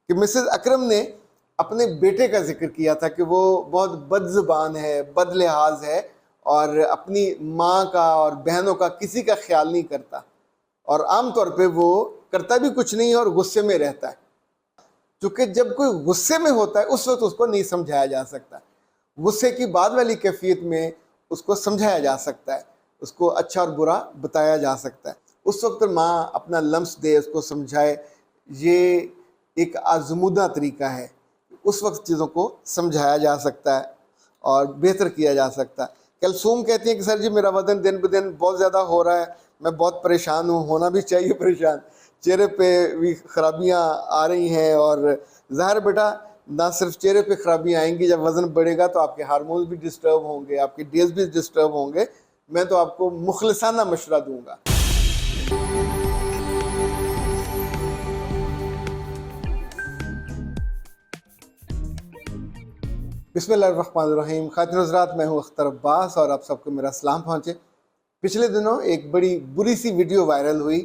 कि मिसेस अकरम ने अपने बेटे का जिक्र किया था कि वो बहुत बदज़ुबान है, बदलिहाज है और अपनी माँ का और बहनों का किसी का ख्याल नहीं करता, और आम तौर पे वो करता भी कुछ नहीं और गुस्से में रहता है। क्योंकि जब कोई गुस्से में होता है उस वक्त उसको नहीं समझाया जा सकता, गुस्से की बाद वाली कैफियत में उसको समझाया जा सकता है, उसको अच्छा और बुरा बताया जा सकता है। उस वक्त माँ अपना लम्स दे, उसको समझाए, ये एक आजमूदा तरीका है। उस वक्त चीज़ों को समझाया जा सकता है और बेहतर किया जा सकता है। कलसूम कहती हैं कि सर जी मेरा वज़न दिन ब दिन बहुत ज़्यादा हो रहा है, मैं बहुत परेशान हूँ, होना भी चाहिए परेशान, चेहरे पे भी खराबियाँ आ रही हैं। और ज़ाहिर बेटा, ना सिर्फ चेहरे पे खराबियाँ आएंगी, जब वज़न बढ़ेगा तो आपके हार्मोन्स भी डिस्टर्ब होंगे, आपके डेज भी डिस्टर्ब होंगे। मैं तो आपको मुखलिसाना मशवरा दूंगा। बिस्मिल्लाहिर्रहमानिर्रहीम। खातिन हज़रात, मैं हूँ अख्तर अब्बास और आप सबको मेरा सलाम पहुँचे। पिछले दिनों एक बड़ी बुरी सी वीडियो वायरल हुई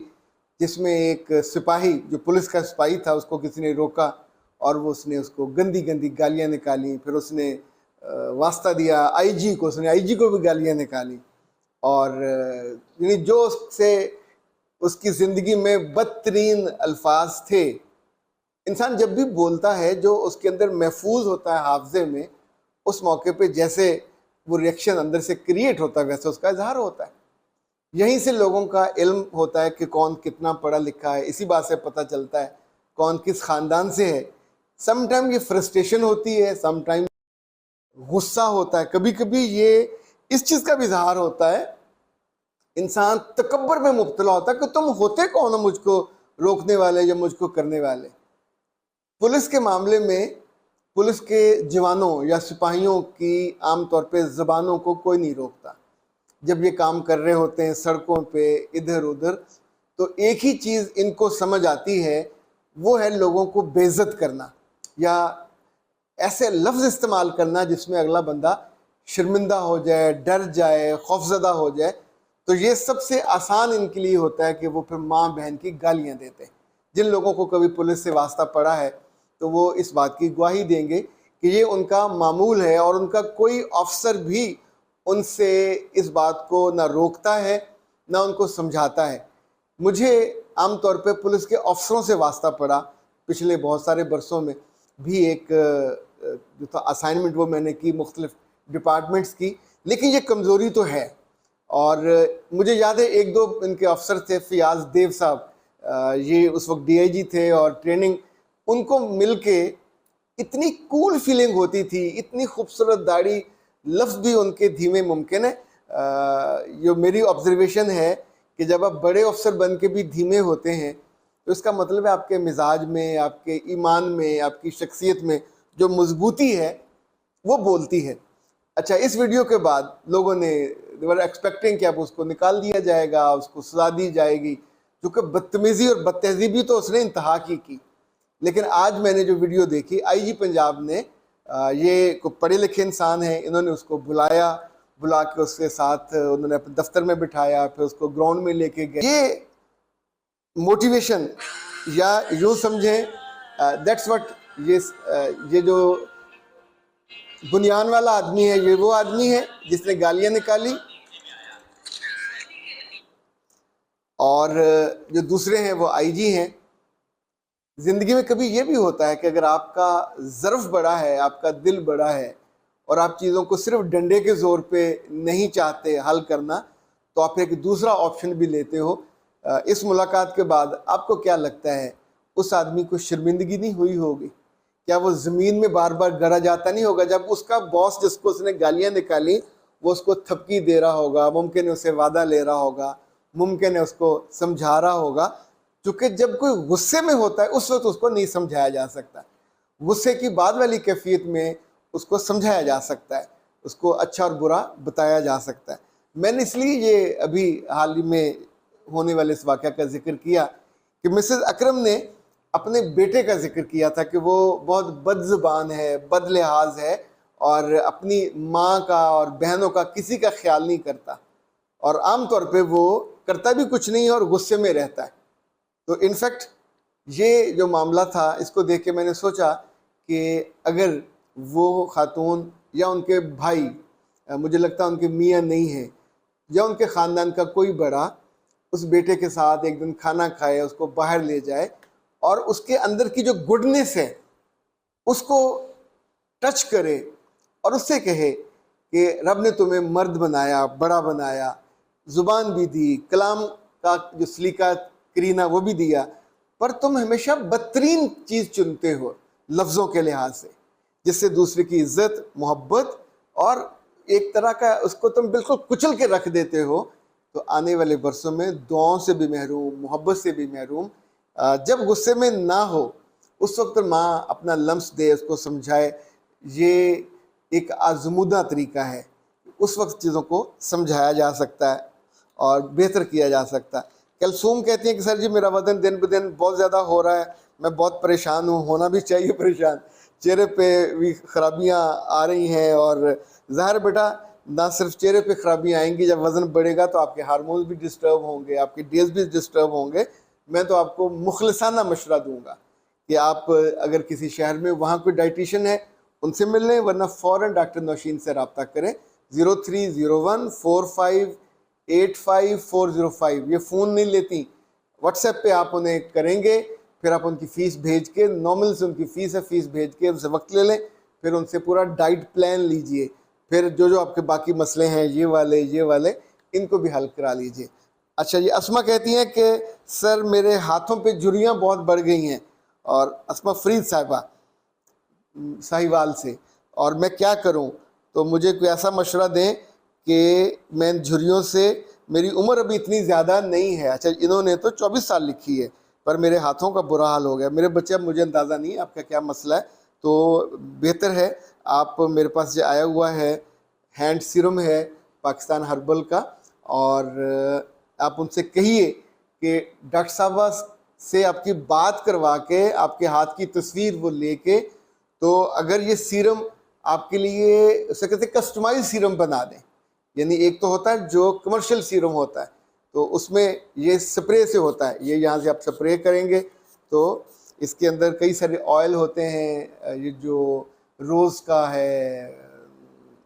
जिसमें एक सिपाही, जो पुलिस का सिपाही था, उसको किसी ने रोका और वो उसने उसको गंदी गंदी गालियाँ निकाली। फिर उसने वास्ता दिया आईजी को, उसने आईजी को भी गालियाँ निकाली। और यानी जो उससे उसकी ज़िंदगी में बदतरीन अल्फाज थे। इंसान जब भी बोलता है, जो उसके अंदर महफूज होता है हाफजे में, उस मौके पे जैसे वो रिएक्शन अंदर से क्रिएट होता है वैसे उसका इजहार होता है। यहीं से लोगों का इल्म होता है कि कौन कितना पढ़ा लिखा है, इसी बात से पता चलता है कौन किस ख़ानदान से है। समटाइम ये फ्रस्ट्रेशन होती है, समटाइम गुस्सा होता है, कभी कभी ये इस चीज़ का भी इजहार होता है। इंसान तकब्बर में मुब्तला होता है कि तुम होते कौन हो मुझको रोकने वाले या मुझको करने वाले। पुलिस के मामले में पुलिस के जवानों या सिपाहियों की आमतौर पे ज़बानों को कोई नहीं रोकता। जब ये काम कर रहे होते हैं सड़कों पे इधर उधर, तो एक ही चीज़ इनको समझ आती है, वो है लोगों को बेइज्जत करना या ऐसे लफ्ज़ इस्तेमाल करना जिसमें अगला बंदा शर्मिंदा हो जाए, डर जाए, खौफजदा हो जाए। तो ये सबसे आसान इनके लिए होता है कि वो फिर माँ बहन की गालियाँ देते हैं। जिन लोगों को कभी पुलिस से वास्ता पड़ा है तो वो इस बात की गवाही देंगे कि ये उनका मामूल है और उनका कोई अफसर भी उनसे इस बात को ना रोकता है ना उनको समझाता है। मुझे आमतौर पे पुलिस के अफसरों से वास्ता पड़ा पिछले बहुत सारे बरसों में भी। एक जो था असाइनमेंट वो मैंने की मुख्तलिफ डिपार्टमेंट्स की, लेकिन ये कमज़ोरी तो है। और मुझे याद है एक दो इनके अफसर थे, फ़ियाज़ देव साहब, ये उस वक्त डीआईजी थे, और ट्रेनिंग उनको मिलके इतनी कूल फीलिंग होती थी, इतनी खूबसूरत दाढ़ी, लफ्ज़ भी उनके धीमे मुमकिन है। ये मेरी ऑब्जर्वेशन है कि जब आप बड़े अफसर बन के भी धीमे होते हैं तो इसका मतलब है आपके मिजाज में, आपके ईमान में, आपकी शख्सियत में जो मजबूती है वो बोलती है। अच्छा, इस वीडियो के बाद लोगों ने वर एक्सपेक्टिंग कि अब उसको निकाल दिया जाएगा, उसको सजा दी जाएगी, क्योंकि बदतमीज़ी और बदतहजीबी तो उसने इंतहा की। लेकिन आज मैंने जो वीडियो देखी, आईजी पंजाब ने, ये को पढ़े लिखे इंसान हैं, इन्होंने उसको बुला के उसके साथ उन्होंने अपने दफ्तर में बिठाया, फिर उसको ग्राउंड में लेके गए। ये मोटिवेशन, या यूँ समझें दैट्स व्हाट, ये जो बुनियान वाला आदमी है, ये वो आदमी है जिसने गालियाँ निकाली। और जो दूसरे हैं वो आईजी हैं। ज़िंदगी में कभी ये भी होता है कि अगर आपका ज़र्फ़ बड़ा है, आपका दिल बड़ा है और आप चीज़ों को सिर्फ डंडे के ज़ोर पे नहीं चाहते हल करना, तो आप एक दूसरा ऑप्शन भी लेते हो। इस मुलाकात के बाद आपको क्या लगता है, उस आदमी को शर्मिंदगी नहीं हुई होगी? क्या वो ज़मीन में बार बार गड़ा जाता नहीं होगा जब उसका बॉस, जिसको उसने गालियाँ निकाली, वो उसको थपकी दे रहा होगा, मुमकिन है उससे वादा ले रहा होगा, मुमकिन है उसको समझा रहा होगा। क्योंकि जब कोई गुस्से में होता है उस वक्त उसको नहीं समझाया जा सकता, गुस्से की बाद वाली कैफियत में उसको समझाया जा सकता है, उसको अच्छा और बुरा बताया जा सकता है। मैंने इसलिए ये अभी हाल ही में होने वाले इस वाक़या का जिक्र किया कि मिसेस अकरम ने अपने बेटे का जिक्र किया था कि वो बहुत बदज़ुबान है, बदलिहाज है और अपनी माँ का और बहनों का किसी का ख्याल नहीं करता, और आम तौर पे वो करता भी कुछ नहीं और गुस्से में रहता है। तो इनफैक्ट ये जो मामला था, इसको देख के मैंने सोचा कि अगर वो खातून या उनके भाई, मुझे लगता है उनके मियाँ नहीं हैं, या उनके ख़ानदान का कोई बड़ा उस बेटे के साथ एक दिन खाना खाए, उसको बाहर ले जाए और उसके अंदर की जो गुडनेस है उसको टच करे और उससे कहे कि रब ने तुम्हें मर्द बनाया, बड़ा बनाया, ज़ुबान भी दी, कलाम का जो सलीका करीना वो भी दिया, पर तुम हमेशा बदतरीन चीज़ चुनते हो लफ्ज़ों के लिहाज से, जिससे दूसरे की इज़्ज़त, मोहब्बत और एक तरह का उसको तुम बिल्कुल कुचल के रख देते हो। तो आने वाले बरसों में दुआओं से भी महरूम, मोहब्बत से भी महरूम, जब गुस्से में ना हो उस वक्त माँ अपना लम्स दे, उसको समझाए। ये एक आजमूदा तरीका है, उस वक्त चीज़ों को समझाया जा सकता है और बेहतर किया जा सकता है। कलसूम कहती हैं कि सर जी मेरा वज़न दिन ब दिन बहुत ज़्यादा हो रहा है, मैं बहुत परेशान हूँ, होना भी चाहिए परेशान, चेहरे पे भी खराबियाँ आ रही हैं। और ज़ाहिर बेटा, ना सिर्फ चेहरे पे खराबियाँ आएंगी, जब वज़न बढ़ेगा तो आपके हार्मोन्स भी डिस्टर्ब होंगे, आपके डेज भी डिस्टर्ब होंगे। मैं तो आपको मुखलिसाना मशवरा दूंगा कि आप अगर किसी शहर में वहाँ कोई डाइटिशियन है उनसे मिल लें, वरना फ़ौरन डॉक्टर नौशीन से रब्ता करें। 0301458545 ये फ़ोन नहीं लेती, व्हाट्सएप पे आप उन्हें करेंगे, फिर आप उनकी फ़ीस भेज के, नॉर्मल से उनकी फ़ीस है, फ़ीस भेज के उनसे वक्त ले लें, फिर उनसे पूरा डाइट प्लान लीजिए, फिर जो जो आपके बाकी मसले हैं ये वाले इनको भी हल करा लीजिए। अच्छा, ये अस्मा कहती हैं कि सर मेरे हाथों पे झुर्रियाँ बहुत बढ़ गई हैं, और अस्मा फरीद साहिबा साहिवाल से, और मैं क्या करूं? तो मुझे कोई ऐसा मशवरा दें कि मैं झुर्रियों से, मेरी उम्र अभी इतनी ज़्यादा नहीं है। अच्छा, इन्होंने तो 24 साल लिखी है, पर मेरे हाथों का बुरा हाल हो गया। मेरे बच्चे, अब मुझे अंदाज़ा नहीं आपका क्या मसला है, तो बेहतर है आप, मेरे पास जो आया हुआ है हैंड सीरम है पाकिस्तान हर्बल का, और आप उनसे कहिए कि डॉक्टर साहबा से आपकी बात करवा के आपके हाथ की तस्वीर वो लेके, तो अगर ये सीरम आपके लिए, उसे कहते हैं कस्टमाइज सीरम बना दें। यानी एक तो होता है जो कमर्शियल सीरम होता है, तो उसमें ये स्प्रे से होता है, ये यहाँ से आप स्प्रे करेंगे तो इसके अंदर कई सारे ऑयल होते हैं, ये जो रोज़ का है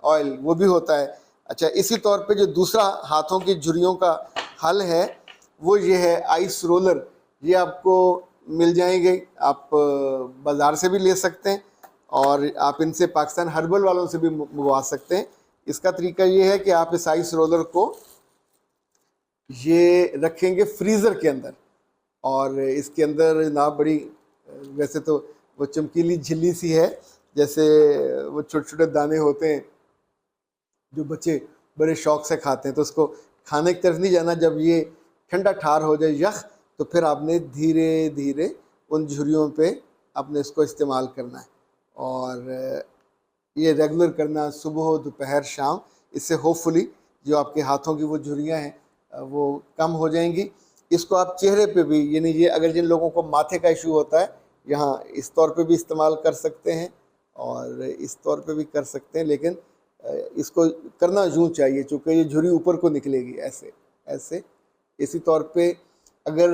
ऑयल वो भी होता है। अच्छा, इसी तौर पे जो दूसरा हाथों की झुर्रियों का हल है वो ये है आइस रोलर। ये आपको मिल जाएंगे, आप बाज़ार से भी ले सकते हैं और आप इनसे पाकिस्तान हर्बल वालों से भी मंगवा सकते हैं। इसका तरीका ये है कि आप इस आइस रोलर को ये रखेंगे फ्रीज़र के अंदर, और इसके अंदर ना बड़ी, वैसे तो वो चमकीली झिल्ली सी है, जैसे वो छोटे छोटे दाने होते हैं जो बच्चे बड़े शौक से खाते हैं, तो उसको खाने की तरफ नहीं जाना। जब ये ठंडा ठार हो जाए यख, तो फिर आपने धीरे धीरे उन झुर्रियों पे आपने इसको इस्तेमाल करना है, और ये रेगुलर करना, सुबह दोपहर शाम। इससे होपफुली जो आपके हाथों की वो झुर्रियाँ हैं वो कम हो जाएंगी। इसको आप चेहरे पे भी, यानी ये अगर जिन लोगों को माथे का इशू होता है, यहाँ इस तौर पे भी इस्तेमाल कर सकते हैं और इस तौर पे भी कर सकते हैं, लेकिन इसको करना यूँ चाहिए चूँकि ये झुर्री ऊपर को निकलेगी ऐसे ऐसे। इसी तौर पे अगर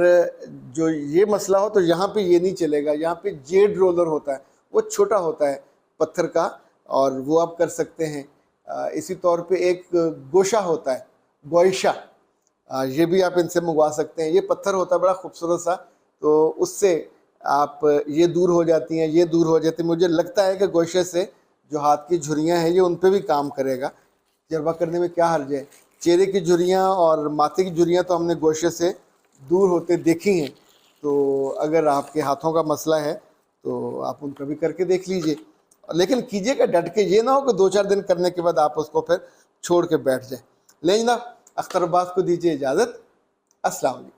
जो ये मसला हो तो यहाँ पे ये नहीं चलेगा, यहाँ पे जेड रोलर होता है, वो छोटा होता है पत्थर का, और वो आप कर सकते हैं। इसी तौर पे एक गोशा होता है, गोयशा, ये भी आप इनसे मंगवा सकते हैं। ये पत्थर होता है बड़ा खूबसूरत सा, तो उससे आप ये दूर हो जाती हैं, ये दूर हो जाती है। मुझे लगता है कि गोशे से जो हाथ की झुर्रियाँ हैं ये उन पे भी काम करेगा। तजर्बा करने में क्या हर्ज है। चेहरे की झुर्रियाँ और माथे की झुर्रियाँ तो हमने गोशे से दूर होते देखी हैं, तो अगर आपके हाथों का मसला है तो आप उनका भी करके देख लीजिए, लेकिन कीजिएगा डट के। ये ना हो कि 2-4 दिन करने के बाद आप उसको फिर छोड़ के बैठ जाएं। लेकिन अख्तर अब्बास को दीजिए इजाज़त। अस्सलाम वालेकुम।